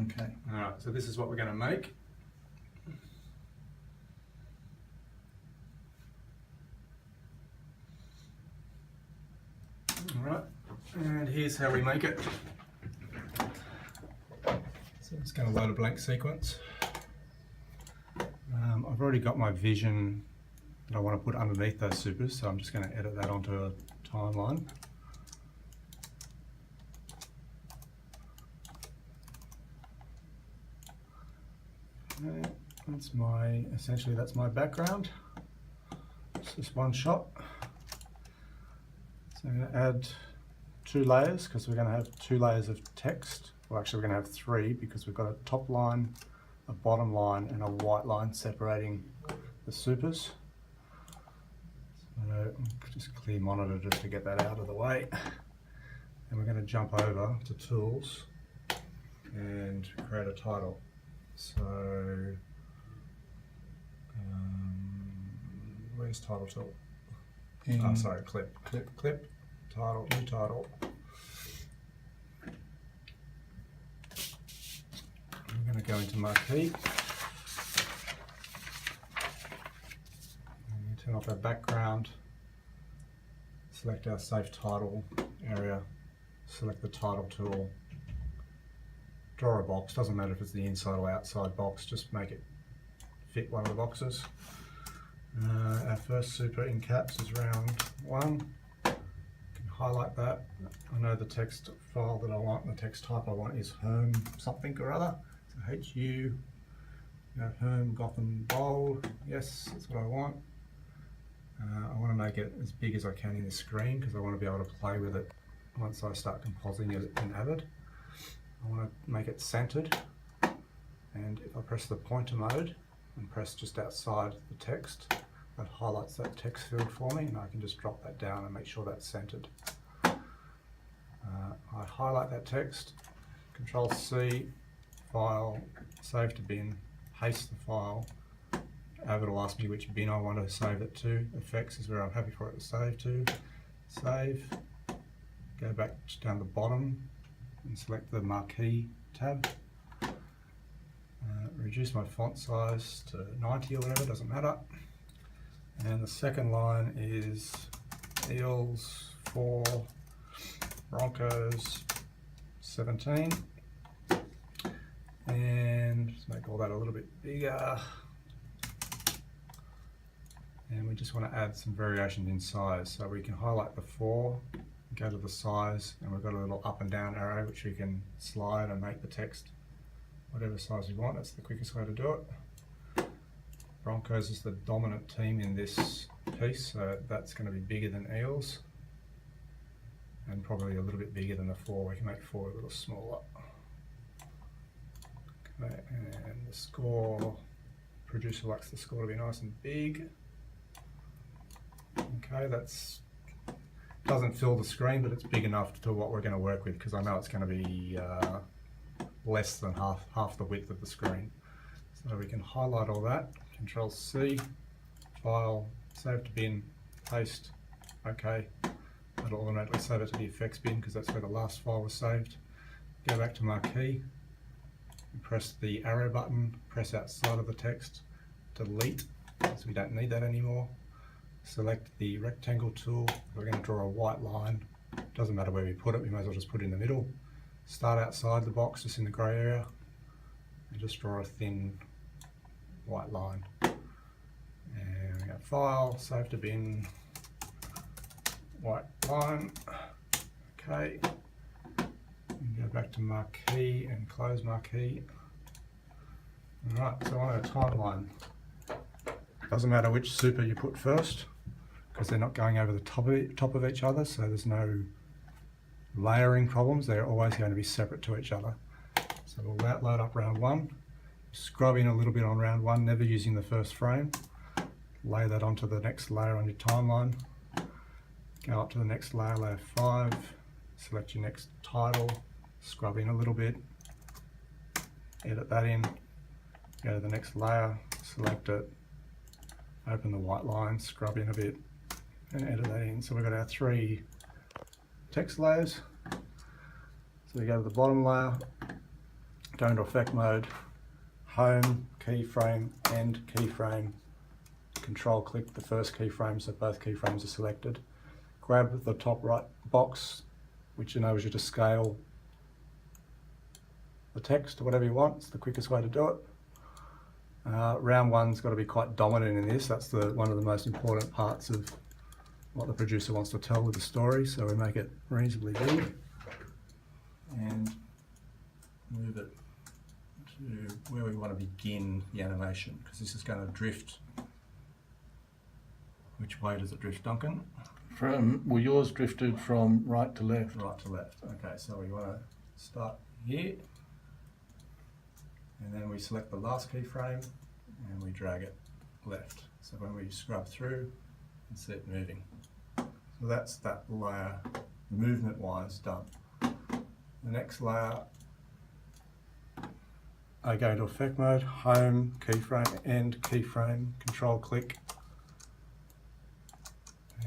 Okay. Alright, so this is what we're going to make. Alright, and here's how we make it. So I'm just going to load a blank sequence. I've already got my vision that I want to put underneath those supers, so I'm just going to edit that onto a timeline. Okay, essentially that's my background. It's just one shot. So I'm going to add 2 layers because we're going to have 2 layers of text. Well, actually we're going to have 3 because we've got a top line, a bottom line and a white line separating the supers. So just clear monitor just to get that out of the way. And we're going to jump over to tools and create a title. So where's title tool? Oh, sorry, clip, title, new title. I'm going to go into Marquee. Turn off our background. Select our Save Title area. Select the title tool. Draw a box. Doesn't matter if it's the inside or outside box. Just make it fit one of the boxes. Our first super in caps is round 1. You can highlight that. I know the text file that I want, the text type I want is home something or other. So HU, home Gotham bold. Yes, that's what I want. I want to make it as big as I can in the screen because I want to be able to play with it once I start compositing it in Avid. I want to make it centered, and if I press the pointer mode and press just outside the text, that highlights that text field for me, and I can just drop that down and make sure that's centered. I highlight that text, Control C, File, Save to Bin, paste the file. Avid will ask me which bin I want to save it to. Effects is where I'm happy for it to save to. Save, go back down the bottom and select the Marquee tab. Reduce my font size to 90 or whatever, doesn't matter. And the second line is Eels 4, Broncos 17. And just make all that a little bit bigger. And we just want to add some variations in size. So we can highlight the 4, go to the size, and we've got a little up and down arrow which we can slide and make the text whatever size we want. That's the quickest way to do it. Broncos is the dominant team in this piece, so that's going to be bigger than Eels. And probably a little bit bigger than the 4. We can make 4 a little smaller. Okay, and the score, producer likes the score to be nice and big. Okay, doesn't fill the screen, but it's big enough to what we're going to work with because I know it's going to be less than half the width of the screen. So we can highlight all that, Control C, File, Save to Bin, Paste, OK. That'll automatically save it to the effects bin because that's where the last file was saved. Go back to Marquee, press the arrow button, press outside of the text, delete, so we don't need that anymore. Select the rectangle tool. We're going to draw a white line. Doesn't matter where we put it, we may as well just put it in the middle. Start outside the box, just in the grey area, and just draw a thin white line. And we go File, Save to Bin, white line. Okay. And go back to Marquee and close Marquee. Alright, so on our timeline, doesn't matter which super you put first because they're not going over the top of each other, so there's no layering problems. They're always going to be separate to each other. So we'll load up round 1, scrub in a little bit on round 1, never using the first frame. Lay that onto the next layer on your timeline. Go up to the next layer, layer 5, select your next title, scrub in a little bit, edit that in, go to the next layer, select it, open the white line, scrub in a bit, and edit that in. So we've got our 3 text layers. So we go to the bottom layer, go into effect mode, home, keyframe, and keyframe. Control click the first keyframe so both keyframes are selected. Grab the top right box, which enables you to scale the text to whatever you want. It's the quickest way to do it. Round one's got to be quite dominant in this. That's one of the most important parts of what the producer wants to tell with the story. So we make it reasonably big and move it to where we want to begin the animation, because this is going to drift. Which way does it drift, Duncan? Well, yours drifted from right to left. Right to left. Okay, so we want to start here, and then we select the last keyframe and we drag it left. So when we scrub through and see it moving. So that's that layer, movement-wise, done. The next layer, I go into effect mode, home, keyframe, end keyframe, control click.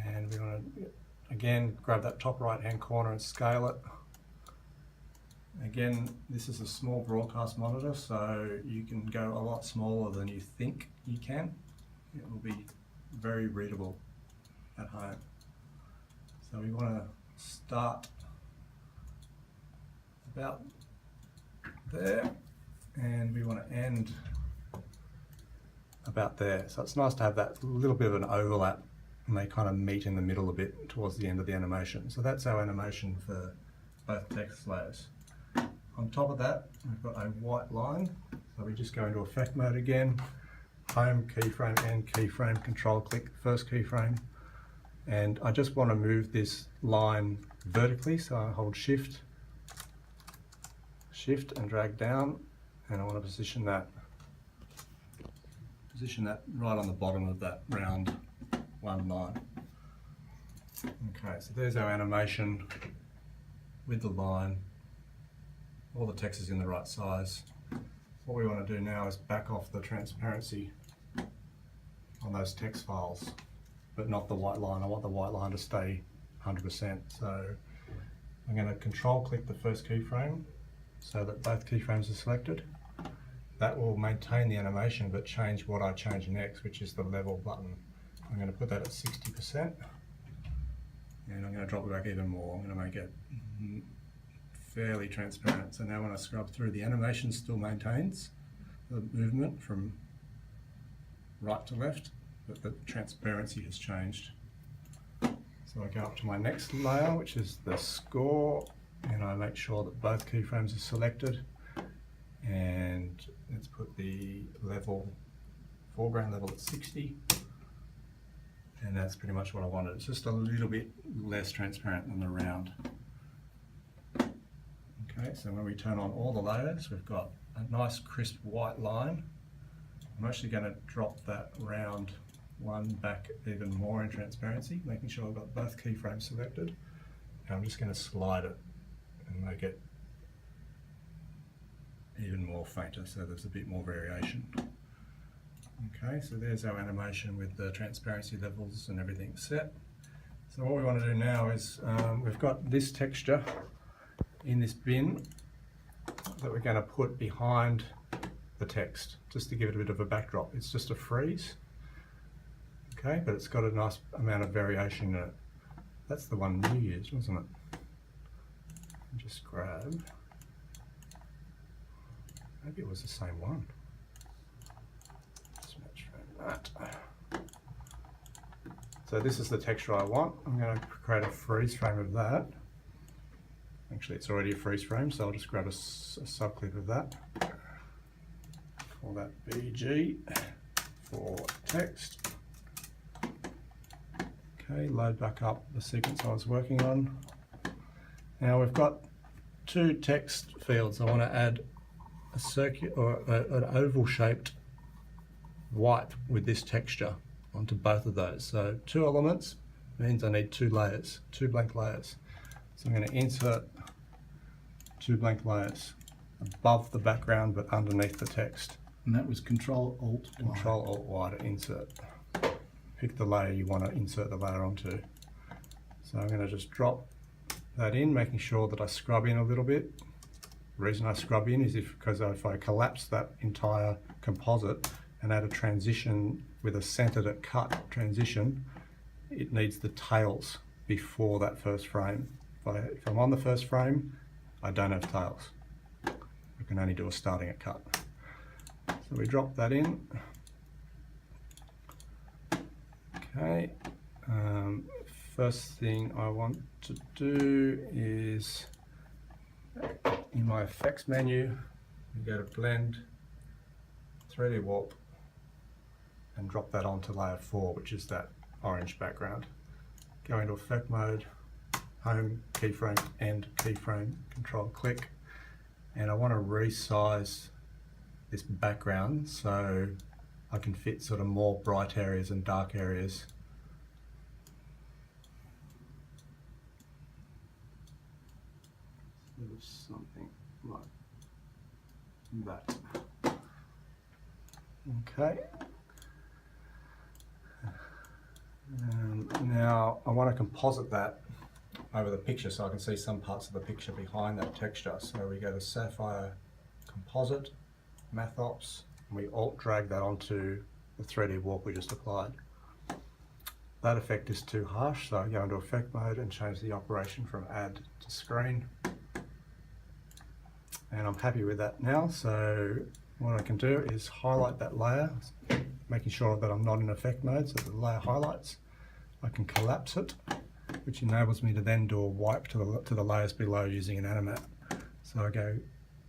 And we want to, again, grab that top right hand corner and scale it. Again, this is a small broadcast monitor, so you can go a lot smaller than you think you can. It will be very readable at home. So we want to start about there, and we want to end about there. So it's nice to have that little bit of an overlap, and they kind of meet in the middle a bit towards the end of the animation. So that's our animation for both text layers. On top of that, we've got a white line. So we just go into effect mode again, home, keyframe, and keyframe, control click first keyframe. And I just want to move this line vertically, so I hold shift and drag down, and I want to position that right on the bottom of that round one line. Okay, so there's our animation with the line. All the text is in the right size. What we want to do now is back off the transparency on those text files, but not the white line. I want the white line to stay 100%. So I'm going to control click the first keyframe so that both keyframes are selected. That will maintain the animation but change what I change next, which is the level button. I'm going to put that at 60%, and I'm going to drop it back even more. I'm going to make it fairly transparent. So now when I scrub through, the animation still maintains the movement from right to left, but the transparency has changed. So I go up to my next layer, which is the score, and I make sure that both keyframes are selected, and let's put the level, foreground level at 60, and that's pretty much what I wanted. It's just a little bit less transparent than the round. Okay, so when we turn on all the layers, we've got a nice crisp white line. I'm actually going to drop that round one back even more in transparency, making sure I've got both keyframes selected. And I'm just going to slide it and make it even more fainter, so there's a bit more variation. Okay, so there's our animation with the transparency levels and everything set. So what we want to do now is we've got this texture in this bin that we're going to put behind the text, just to give it a bit of a backdrop. It's just a freeze, okay, but it's got a nice amount of variation in it. That's the one you used, wasn't it? Just grab, maybe it was the same one. Let's match that. So this is the texture I want. I'm going to create a freeze frame of that. Actually, it's already a freeze frame, so I'll just grab a subclip of that. Call that BG for text. Okay, load back up the sequence I was working on. Now we've got two text fields. I want to add a circular or an oval shaped white with this texture onto both of those. So 2 elements means I need 2 layers, 2 blank layers. So I'm going to insert 2 blank layers above the background but underneath the text. And that was Control-Alt-Y. Control-Alt-Y to insert. Pick the layer you want to insert the layer onto. So I'm going to just drop that in, making sure that I scrub in a little bit. The reason I scrub in is because if I collapse that entire composite and add a transition with a centered at cut transition, it needs the tails before that first frame. If I'm on the first frame, I don't have tails. I can only do a starting at cut. So we drop that in. Okay. First thing I want to do is, in my effects menu, you go to blend, 3D warp, and drop that onto layer 4, which is that orange background. Go into effect mode, home, keyframe, end keyframe, control click, and I want to resize this background so I can fit sort of more bright areas and dark areas. Sort of something like that. Okay. Now I want to composite that over the picture so I can see some parts of the picture behind that texture. So we go to Sapphire Composite, Math Ops, and we alt drag that onto the 3D warp we just applied. That effect is too harsh, so I go into effect mode and change the operation from add to screen. And I'm happy with that now, so what I can do is highlight that layer, making sure that I'm not in effect mode, so the layer highlights. I can collapse it, which enables me to then do a wipe to the layers below using an animat. So I go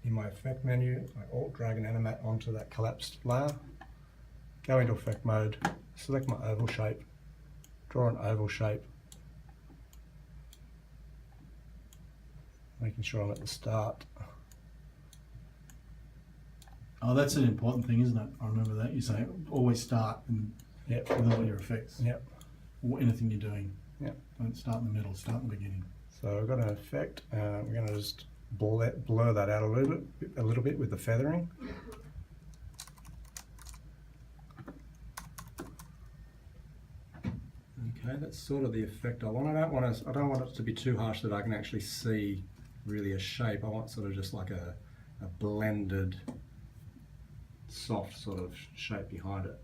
in my effect menu, I alt drag an animat onto that collapsed layer, go into effect mode, select my oval shape, draw an oval shape, making sure I'm at the start. Oh, that's an important thing, isn't it? I remember that. You say always start and Yep. with all your effects. Yep. Or anything you're doing. Yep. Don't start in the middle, start in the beginning. So I've got an effect, we're going to just blur that out a little bit with the feathering. Okay, that's sort of the effect I want. I don't want it to be too harsh that I can actually see really a shape. I want sort of just like a blended, soft sort of shape behind it.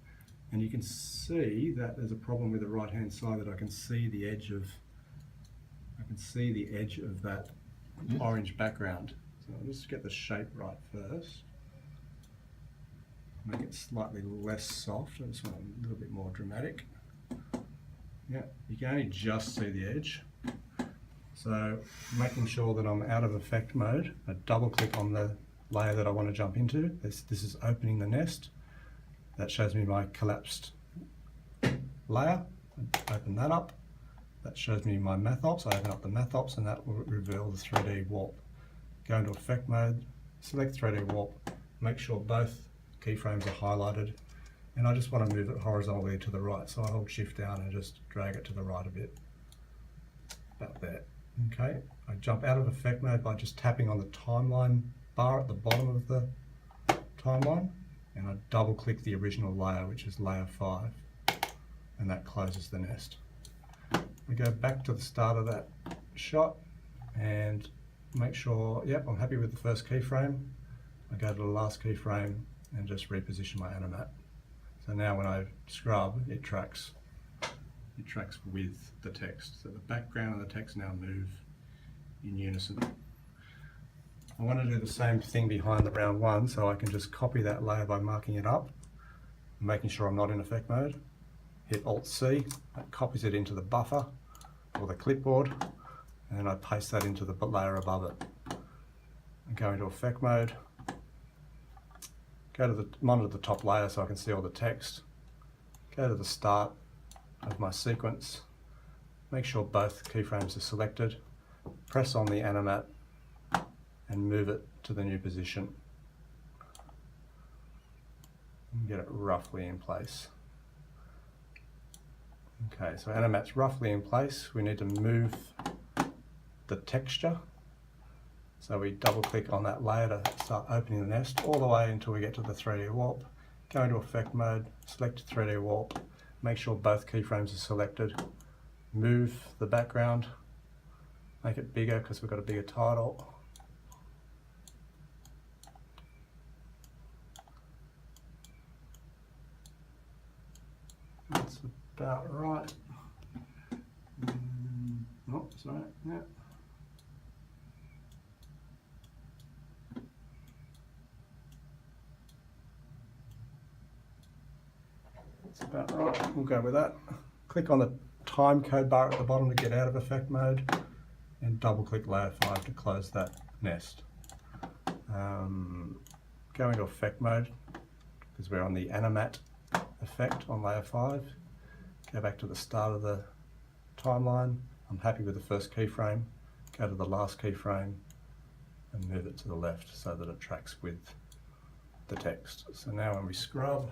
And you can see that there's a problem with the right hand side, that I can see the edge of that orange background. So I'll just get the shape right first. Make it slightly less soft. I just want a little bit more dramatic. Yeah, you can only just see the edge. So making sure that I'm out of effect mode, I double click on the layer that I want to jump into. This is opening the nest. That shows me my collapsed layer. I open that up. That shows me my Math Ops. I open up the Math Ops and that will reveal the 3D warp. Go into effect mode, select 3D warp, make sure both keyframes are highlighted, and I just want to move it horizontally to the right. So I hold shift down and just drag it to the right a bit. About there. Okay. I jump out of effect mode by just tapping on the timeline bar at the bottom of the timeline, and I double click the original layer, which is layer 5, and that closes the nest. We go back to the start of that shot and make sure, yep, I'm happy with the first keyframe. I go to the last keyframe and just reposition my animat. So now when I scrub, it tracks with the text. So the background and the text now move in unison. I want to do the same thing behind the round one, so I can just copy that layer by marking it up, making sure I'm not in effect mode. Hit Alt-C, that copies it into the buffer or the clipboard, and I paste that into the layer above it. I go into effect mode, go to the monitor the top layer so I can see all the text, go to the start of my sequence, make sure both keyframes are selected, press on the animat and move it to the new position. And get it roughly in place. Okay, so animat's roughly in place. We need to move the texture. So we double click on that layer to start opening the nest all the way until we get to the 3D warp. Go into effect mode, select 3D warp, make sure both keyframes are selected, move the background, make it bigger because we've got a bigger title. about right. Oh, sorry, yeah. That's about right, we'll go with that. Click on the time code bar at the bottom to get out of effect mode, and double click layer 5 to close that nest. Go into effect mode, because we're on the animate effect on layer 5. Go back to the start of the timeline. I'm happy with the first keyframe. Go to the last keyframe and move it to the left so that it tracks with the text. So now when we scrub,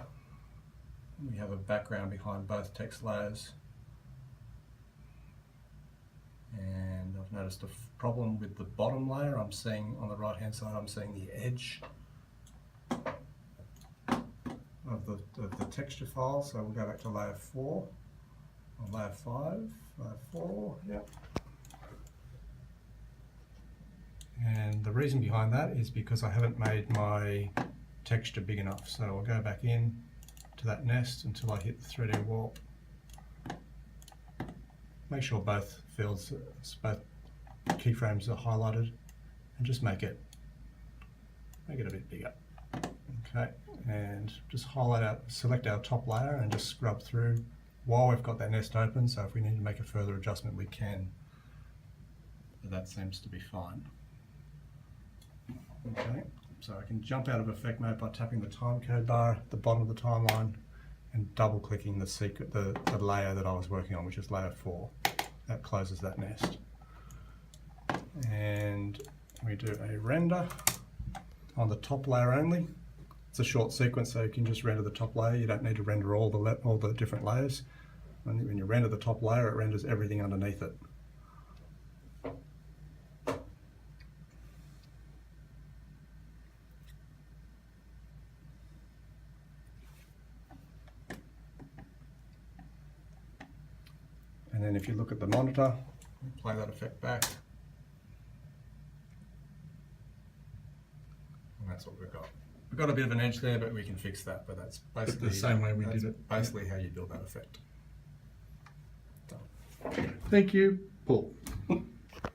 we have a background behind both text layers. And I've noticed a problem with the bottom layer. I'm seeing on the right hand side, I'm seeing the edge of the texture file. So we'll go back to layer 4, or layer 5, layer 4, yep. And the reason behind that is because I haven't made my texture big enough. So I'll go back in to that nest until I hit the 3D warp. Make sure both fields, both keyframes are highlighted, and just make it a bit bigger. Okay, and just highlight out, select our top layer and just scrub through while we've got that nest open. So if we need to make a further adjustment, we can. But that seems to be fine. Okay, so I can jump out of effect mode by tapping the timecode bar at the bottom of the timeline and double clicking the layer that I was working on, which is layer 4. That closes that nest. And we do a render on the top layer only. It's a short sequence, so you can just render the top layer. You don't need to render all the different layers. When you render the top layer, it renders everything underneath it. And then if you look at the monitor, play that effect back. And that's what we've got. We've got a bit of an edge there, but we can fix that. But that's basically the same way we did it. Basically how you build that effect. Thank you, Paul.